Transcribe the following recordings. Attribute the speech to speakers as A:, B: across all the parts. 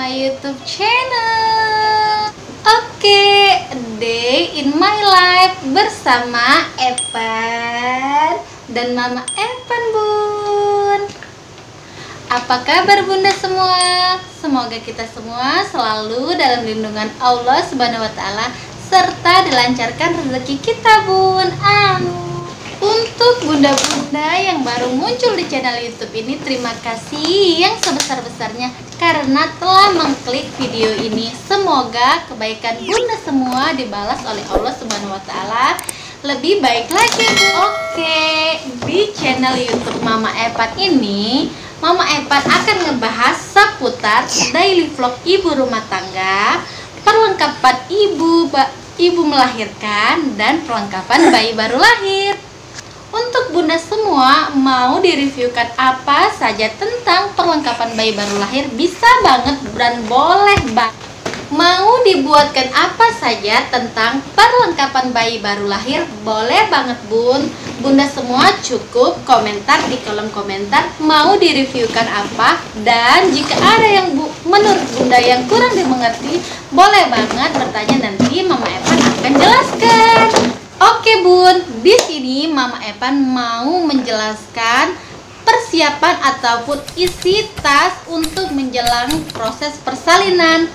A: my YouTube channel. Oke, a day in my life bersama Evan dan Mama Evan, Bun. Apa kabar Bunda semua? Semoga kita semua selalu dalam lindungan Allah Subhanahu wa Ta'ala serta dilancarkan rezeki kita, Bun. Amin. Untuk bunda-bunda yang baru muncul di channel YouTube ini, terima kasih yang sebesar-besarnya karena telah mengklik video ini. Semoga kebaikan bunda semua dibalas oleh Allah Subhanahu wa Ta'ala lebih baik lagi, Bu. Oke, di channel YouTube Mama Evan ini, Mama Evan akan ngebahas seputar daily vlog ibu rumah tangga, perlengkapan ibu melahirkan, dan perlengkapan bayi baru lahir. Untuk bunda semua mau direviewkan apa saja tentang perlengkapan bayi baru lahir, bisa banget dan boleh banget. Mau dibuatkan apa saja tentang perlengkapan bayi baru lahir, boleh banget Bun. Bunda semua cukup komentar di kolom komentar mau direviewkan apa. Dan jika ada yang menurut bunda yang kurang dimengerti, boleh banget bertanya, nanti Mama Evan akan jelaskan. Oke Bun, di sini Mama Evan mau menjelaskan persiapan ataupun isi tas untuk menjelang proses persalinan.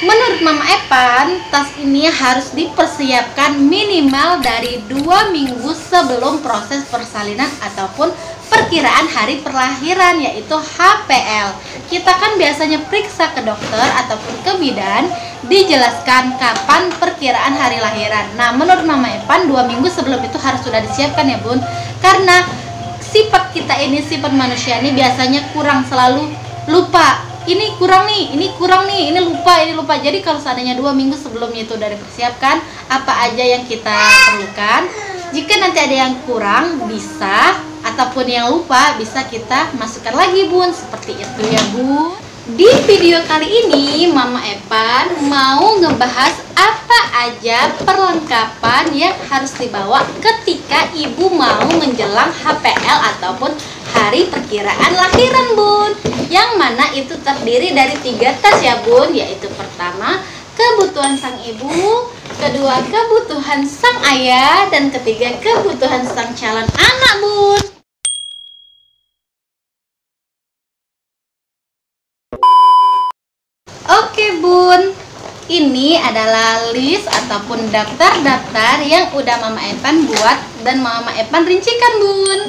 A: Menurut Mama Evan, tas ini harus dipersiapkan minimal dari 2 minggu sebelum proses persalinan ataupun perkiraan hari perlahiran, yaitu HPL. Kita kan biasanya periksa ke dokter ataupun ke bidan, dijelaskan kapan perkiraan hari lahiran. Nah, menurut Mama Evan 2 minggu sebelum itu harus sudah disiapkan ya Bun, karena sifat kita ini, sifat manusia ini biasanya kurang, selalu lupa. Ini kurang nih, ini kurang nih, ini lupa. Jadi kalau seandainya 2 minggu sebelumnya itu udah dipersiapkan apa aja yang kita perlukan, jika nanti ada yang kurang bisa, ataupun yang lupa bisa kita masukkan lagi Bun, seperti itu ya Bu. Di video kali ini Mama Evan mau ngebahas apa aja perlengkapan yang harus dibawa ketika ibu mau menjelang HPL ataupun hari perkiraan lahiran Bun. Yang mana itu terdiri dari 3 tas ya Bun, yaitu pertama kebutuhan sang ibu, kedua kebutuhan sang ayah, dan ketiga kebutuhan sang calon anak Bun. Oke Bun, ini adalah list ataupun daftar-daftar yang udah Mama Evan buat dan Mama Evan rincikan Bun.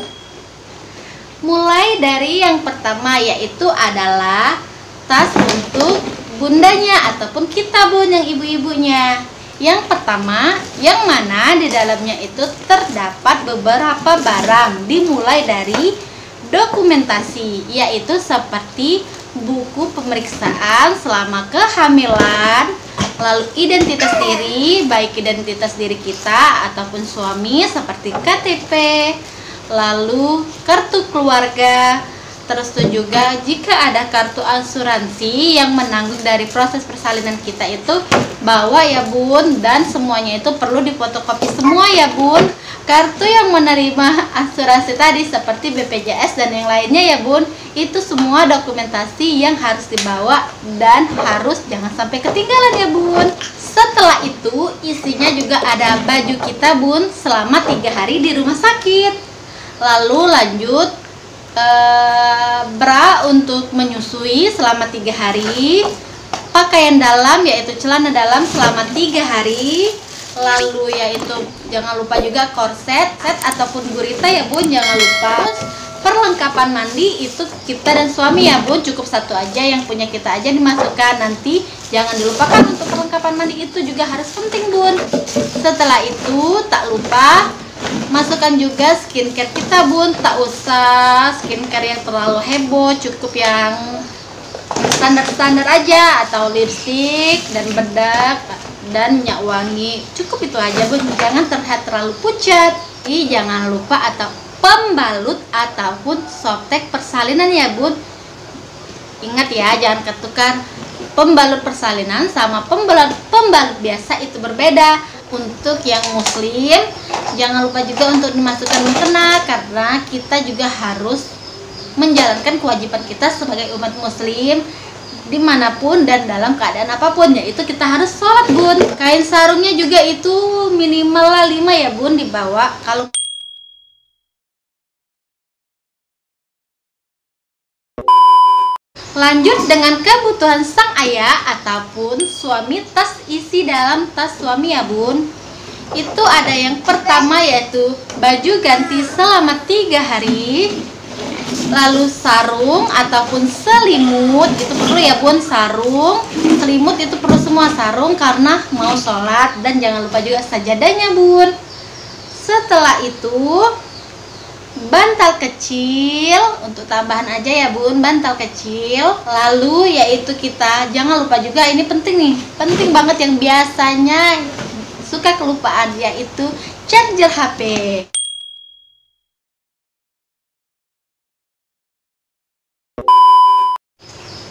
A: Mulai dari yang pertama, yaitu adalah tas untuk bundanya ataupun kita Bun, yang ibu-ibunya. Yang pertama, yang mana di dalamnya itu terdapat beberapa barang, dimulai dari dokumentasi, yaitu seperti buku pemeriksaan selama kehamilan, lalu identitas diri, baik identitas diri kita ataupun suami seperti KTP, lalu kartu keluarga, terus juga jika ada kartu asuransi yang menanggung dari proses persalinan kita itu bawa ya Bun, dan semuanya itu perlu difotokopi semua ya Bun. Kartu yang menerima asuransi tadi seperti BPJS dan yang lainnya ya Bun, itu semua dokumentasi yang harus dibawa dan harus jangan sampai ketinggalan ya Bun. Setelah itu isinya juga ada baju kita Bun selama 3 hari di rumah sakit. Lalu lanjut bra untuk menyusui selama 3 hari, pakaian dalam yaitu celana dalam selama 3 hari, lalu yaitu jangan lupa juga korset, set ataupun gurita ya Bun, jangan lupa. Terus perlengkapan mandi itu kita dan suami ya Bun, cukup 1 aja, yang punya kita aja dimasukkan. Nanti jangan dilupakan untuk perlengkapan mandi itu juga harus penting Bun. Setelah itu tak lupa masukkan juga skincare kita Bun, tak usah skincare yang terlalu heboh, cukup yang standar-standar aja, atau lipstick dan bedak dan minyak wangi, cukup itu aja Bun, jangan terlihat terlalu pucat. Jangan lupa atau pembalut ataupun softtek persalinan ya Bun. Ingat ya, jangan ketukar pembalut persalinan sama pembalut biasa, itu berbeda. Untuk yang muslim jangan lupa juga untuk dimasukkan mukena, karena kita juga harus menjalankan kewajiban kita sebagai umat muslim dimanapun dan dalam keadaan apapun, yaitu kita harus sholat bun. Kain sarungnya juga itu minimal lah 5 ya bun dibawa. Kalau lanjut dengan kebutuhan sang ayah ataupun suami, tas isi dalam tas suami ya bun. Itu ada yang pertama yaitu baju ganti selama 3 hari. Lalu sarung ataupun selimut itu perlu ya bun, sarung, selimut itu perlu semua, sarung karena mau sholat, dan jangan lupa juga sajadahnya bun. Setelah itu bantal kecil untuk tambahan aja ya bun, bantal kecil. Lalu yaitu kita jangan lupa juga, ini penting nih, penting banget yang biasanya suka kelupaan, yaitu charger HP.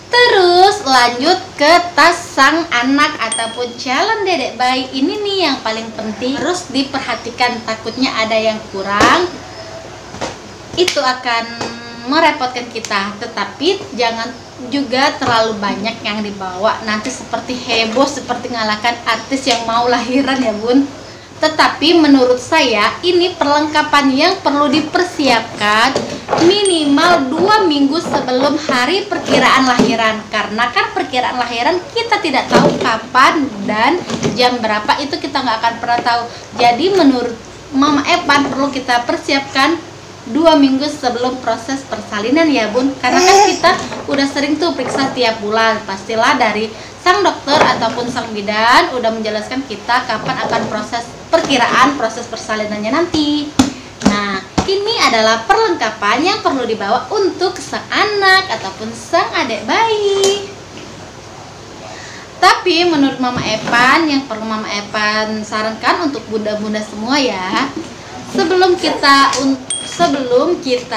A: Terus lanjut ke tas sang anak ataupun calon dedek bayi. Ini nih yang paling penting, harus diperhatikan, takutnya ada yang kurang, itu akan merepotkan kita. Tetapi jangan juga terlalu banyak yang dibawa, nanti seperti heboh, seperti ngalahkan artis yang mau lahiran ya bun. Tetapi menurut saya ini perlengkapan yang perlu dipersiapkan minimal 2 minggu sebelum hari perkiraan lahiran, karena kan perkiraan lahiran kita tidak tahu kapan dan jam berapa, itu kita nggak akan pernah tahu. Jadi menurut Mama Evan perlu kita persiapkan 2 minggu sebelum proses persalinan ya bun, karena kan kita udah sering tuh periksa tiap bulan. Pastilah dari sang dokter ataupun sang bidan udah menjelaskan kita kapan akan proses perkiraan proses persalinannya nanti. Nah, ini adalah perlengkapan yang perlu dibawa untuk sang anak ataupun sang adik bayi. Tapi menurut Mama Evan, yang perlu Mama Evan sarankan untuk bunda-bunda semua ya, sebelum kita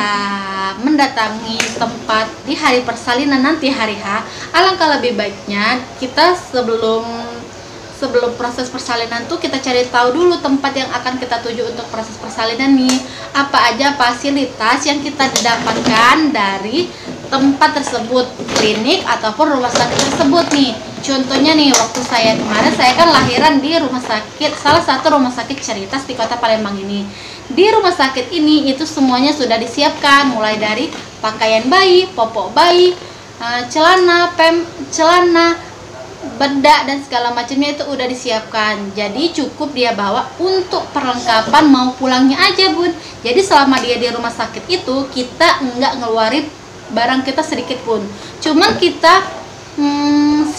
A: mendatangi tempat di hari persalinan nanti hari H, alangkah lebih baiknya kita sebelum proses persalinan tuh kita cari tahu dulu tempat yang akan kita tuju untuk proses persalinan nih. Apa aja fasilitas yang kita dapatkan dari tempat tersebut, klinik ataupun rumah sakit tersebut nih. Contohnya nih, waktu saya kemarin, saya kan lahiran di rumah sakit, salah satu rumah sakit Cerita di kota Palembang ini. Di rumah sakit ini itu semuanya sudah disiapkan, mulai dari pakaian bayi, popok bayi, celana, bedak dan segala macamnya itu udah disiapkan. Jadi cukup dia bawa untuk perlengkapan mau pulangnya aja bun. Jadi selama dia di rumah sakit itu kita nggak ngeluarin barang kita sedikit pun. Cuman kita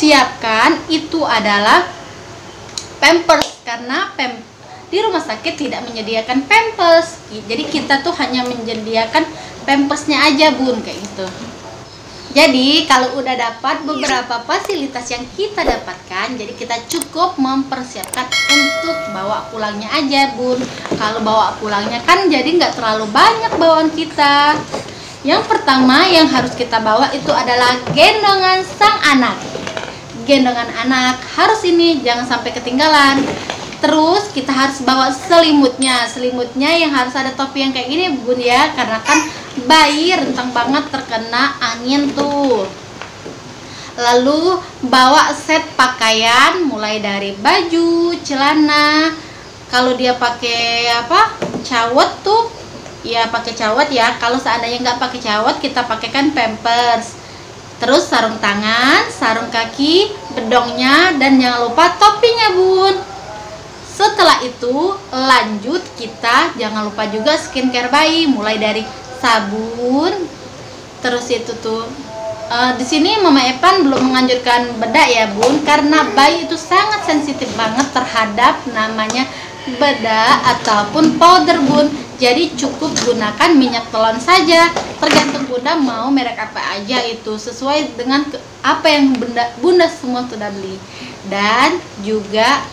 A: siapkan itu adalah pampers, karena di rumah sakit tidak menyediakan pampers. Jadi kita tuh hanya menyediakan pampersnya aja bun, kayak gitu. Jadi kalau udah dapat beberapa fasilitas yang kita dapatkan, jadi kita cukup mempersiapkan untuk bawa pulangnya aja bun. Kalau bawa pulangnya kan jadi nggak terlalu banyak bawaan kita. Yang pertama yang harus kita bawa itu adalah gendongan sang anak. Gendongan anak harus ini, jangan sampai ketinggalan. Terus kita harus bawa selimutnya. Selimutnya yang harus ada topi yang kayak gini bun ya, karena kan bayi rentang banget terkena angin tuh. Lalu bawa set pakaian mulai dari baju, celana. Kalau dia pakai cawat tuh ya pakai cawat ya. Kalau seandainya nggak pakai cawat, kita pakaikan pampers. Terus sarung tangan, sarung kaki, bedongnya, dan jangan lupa topinya bun. Setelah itu lanjut kita jangan lupa juga skincare bayi, mulai dari sabun. Terus itu tuh di sini Mama Evan belum menganjurkan bedak ya bun, karena bayi itu sangat sensitif banget terhadap namanya bedak ataupun powder bun. Jadi cukup gunakan minyak telon saja, tergantung bunda mau merek apa aja, itu sesuai dengan apa yang bunda semua sudah beli. Dan juga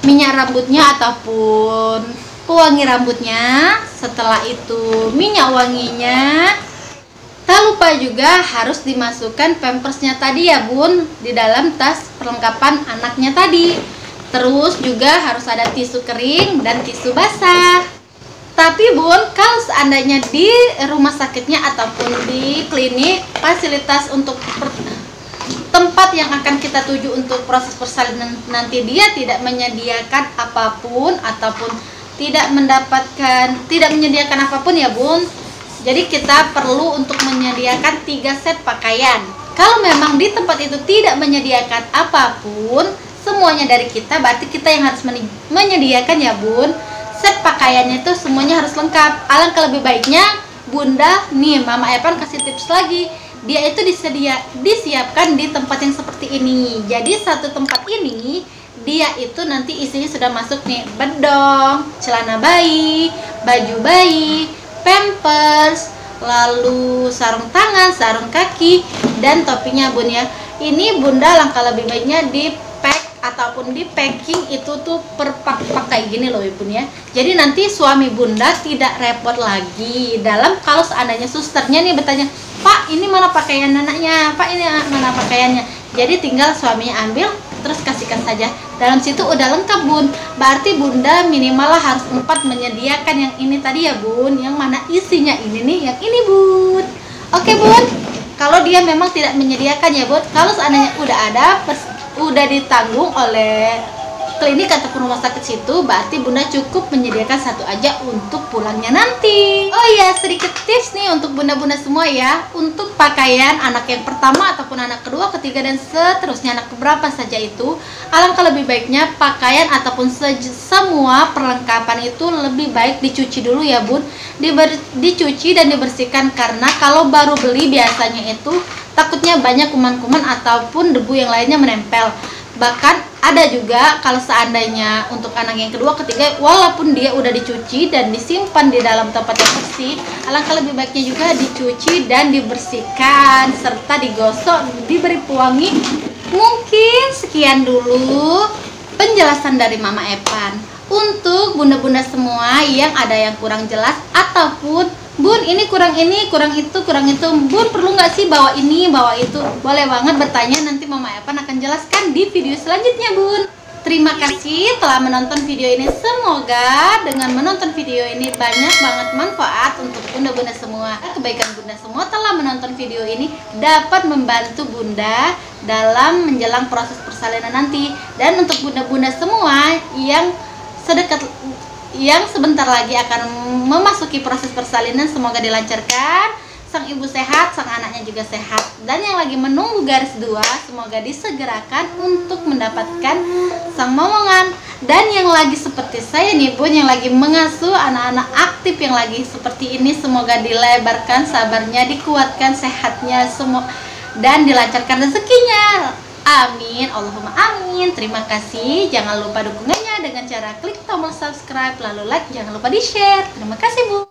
A: minyak rambutnya ataupun pewangi rambutnya. Setelah itu minyak wanginya. Tak lupa juga harus dimasukkan pampersnya tadi ya bun, di dalam tas perlengkapan anaknya tadi. Terus juga harus ada tisu kering dan tisu basah. Tapi bun, kalau seandainya di rumah sakitnya ataupun di klinik fasilitas untuk tempat yang akan kita tuju untuk proses persalinan nanti dia tidak menyediakan apapun ataupun tidak menyediakan apapun ya Bun. Jadi kita perlu untuk menyediakan 3 set pakaian. Kalau memang di tempat itu tidak menyediakan apapun, semuanya dari kita, berarti kita yang harus menyediakan ya Bun. Set pakaiannya itu semuanya harus lengkap. Alangkah lebih baiknya Bunda, nih Mama Evan kasih tips lagi. Dia itu disiapkan di tempat yang seperti ini. Jadi satu tempat ini dia itu nanti isinya sudah masuk nih bedong, celana bayi, baju bayi, pampers, lalu sarung tangan, sarung kaki, dan topinya Bun ya. Ini Bunda langkah lebih baiknya di pack ataupun di packing itu tuh per pak kayak gini loh Bun ya. Jadi nanti suami Bunda tidak repot lagi dalam kalau seandainya susternya nih bertanya, Pak ini mana pakaian anaknya, Pak ini mana pakaiannya. Jadi tinggal suaminya ambil terus kasihkan saja. Dalam situ udah lengkap Bun. Berarti Bunda minimal lah harus 4 menyediakan yang ini tadi ya Bun. Yang mana isinya ini nih, yang ini Bun. Oke Bun. Kalau dia memang tidak menyediakan ya Bun. Kalau seandainya udah ada, udah ditanggung oleh klinik ataupun rumah sakit situ, berarti Bunda cukup menyediakan satu aja untuk pulangnya nanti. Oh iya, sedikit tips nih untuk bunda-bunda semua ya. Untuk pakaian anak yang pertama ataupun anak kedua, ketiga, dan seterusnya, anak keberapa saja itu, alangkah lebih baiknya pakaian ataupun semua perlengkapan itu lebih baik dicuci dulu ya Bun. Dicuci dan dibersihkan, karena kalau baru beli biasanya itu takutnya banyak kuman-kuman ataupun debu yang lainnya menempel. Bahkan ada juga kalau seandainya untuk anak yang kedua, ketiga, walaupun dia udah dicuci dan disimpan di dalam tempat yang bersih, alangkah lebih baiknya juga dicuci dan dibersihkan serta digosok, diberi pewangi. Mungkin sekian dulu penjelasan dari Mama Evan. Untuk bunda-bunda semua yang ada yang kurang jelas ataupun Bun ini, kurang itu, Bun perlu nggak sih bawa ini, bawa itu, boleh banget bertanya, nanti Mama Evan akan jelaskan di video selanjutnya Bun. Terima kasih telah menonton video ini. Semoga dengan menonton video ini banyak banget manfaat untuk bunda-bunda semua. Kebaikan bunda semua telah menonton video ini dapat membantu Bunda dalam menjelang proses persalinan nanti. Dan untuk bunda-bunda semua yang sebentar lagi akan memasuki proses persalinan, semoga dilancarkan, sang ibu sehat, sang anaknya juga sehat. Dan yang lagi menunggu garis 2, semoga disegerakan untuk mendapatkan sang momongan. Dan yang lagi seperti saya nih Bun, yang lagi mengasuh anak-anak aktif yang lagi seperti ini, semoga dilebarkan sabarnya, dikuatkan sehatnya semua, dan dilancarkan rezekinya. Amin, Allahumma amin. Terima kasih. Jangan lupa dukungannya dengan cara klik tombol subscribe, lalu like, jangan lupa di share. Terima kasih Bu.